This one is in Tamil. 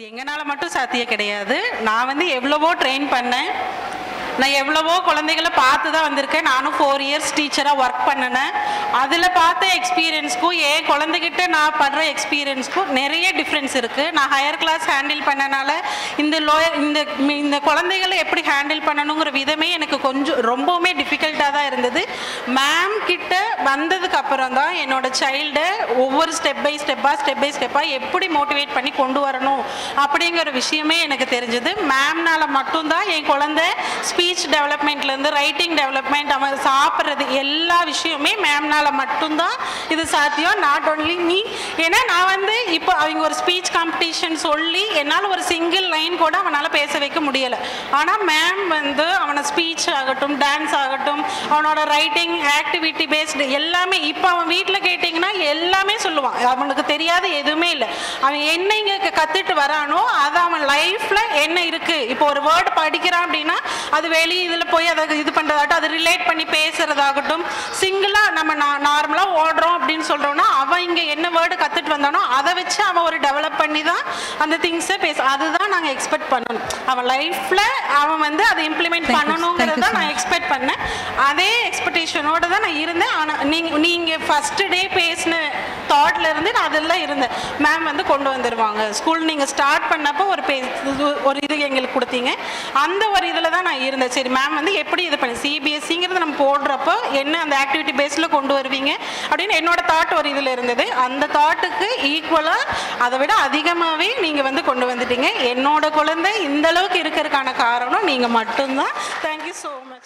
இது எங்கனால மட்டும் சாத்தியம் கிடையாது. நான் வந்து எவ்வளவோ ட்ரெயின் பண்ணேன், நான் எவ்வளவோ குழந்தைகளை பார்த்து தான் வந்திருக்கேன். நானும் 4 இயர்ஸ் டீச்சராக ஒர்க் பண்ணினேன். அதில் பார்த்த எக்ஸ்பீரியன்ஸ்க்கும் என் குழந்தைகிட்ட நான் படுற எக்ஸ்பீரியன்ஸ்க்கும் நிறைய டிஃப்ரென்ஸ் இருக்குது. நான் ஹையர் கிளாஸ் ஹேண்டில் பண்ணனால இந்த குழந்தைகளை எப்படி ஹேண்டில் பண்ணணுங்கிற விதமே எனக்கு கொஞ்சம் ரொம்பவுமே டிஃபிகல்ட்டாக தான் இருந்தது. மேம் கிட்ட வந்ததுக்கு அப்புறம் தான் என்னோட சைல்டை ஒவ்வொரு ஸ்டெப் பை ஸ்டெப்பாக எப்படி மோட்டிவேட் பண்ணி கொண்டு வரணும் அப்படிங்கிற விஷயமே எனக்கு தெரிஞ்சது. மேம்னால மட்டும்தான் என் குழந்தை ஸ்பீச் டெவலப்மெண்ட்லேருந்து ரைட்டிங் டெவலப்மெண்ட், அவன் சாப்பிட்றது எல்லா விஷயமே மேம்னால மட்டும்தான் இது சாத்தியம். Not only me. ஏன்னா நான் வந்து இப்போ அவங்க ஒரு ஸ்பீச் காம்படிஷன் சொல்லி என்னால் ஒரு சிங்கிள் லைன் கூட அவனால் பேச வைக்க முடியலை. ஆனால் மேம் வந்து அவனை ஸ்பீச் ஆகட்டும், டான்ஸ் ஆகட்டும், அவனோட ரைட்டிங், ஆக்டிவிட்டி பேஸ்டு எல்லாமே இப்போ அவன் வீட்டில் கேட்டிங்கன்னா எல்லாமே சொல்லுவான். அவனுக்கு தெரியாத எதுவுமே இல்லை. அவன் என்ன இங்கே கற்றுட்டு வரானோ அது அவன் லைஃப்பில் என்ன இருக்குது. இப்போ ஒரு வேர்டு படிக்கிறான் அப்படின்னா அது வெளி இதில் போய் அதை இது பண்ணுறதாகட்டும், அது ரிலேட் பண்ணி பேசுகிறதாகட்டும், சிங்கிளாக நம்ம நார்மலாக ஓடுறோம் அப்படின்னு சொல்கிறோன்னா அவன் இங்கே என்ன வேர்டு கற்றுட்டு வந்தானோ அதை வச்சு அவன் ஒரு டெவலப் பண்ணி தான் அந்த திங்ஸை அதுதான் நாங்கள் எக்ஸ்பெக்ட் பண்ணணும். அவன் லைஃப்பில் அவன் வந்து அதை இம்ப்ளிமெண்ட் பண்ணணுங்கிறது தான் நான் எக்ஸ்பெக்ட் பண்ணேன். அதே எக்ஸ்பெக்டேஷனோடு தான் நான் இருந்தேன். ஆனால் நீங்கள் ஃபஸ்ட்டு டே பேசின தாட்ல இருந்து நான் அதெல்லாம் இருந்தேன். மேம் வந்து கொண்டு வந்துடுவாங்க. ஸ்கூல் நீங்கள் ஸ்டார்ட் பண்ணப்போ ஒரு இது எங்களுக்கு கொடுத்தீங்க. அந்த ஒரு இதில் தான் நான் இருந்தேன். சரி மேம் வந்து எப்படி இது பண்ணி சிபிஎஸ்சிங்கிறது நம்ம போடுறப்போ என்ன அந்த ஆக்டிவிட்டி பேஸில் கொண்டு வருவீங்க அப்படின்னு என்னோட தாட் ஒரு இதில் இருந்தது. அந்த தாட்டுக்கு ஈக்குவலாக அதை விட அதிகமாகவே நீங்கள் வந்து கொண்டு வந்துட்டீங்க. என்னோட குழந்தை இந்த அளவுக்கு இருக்கிறதுக்கான காரணம் நீங்கள் மட்டும்தான். Thank you so much.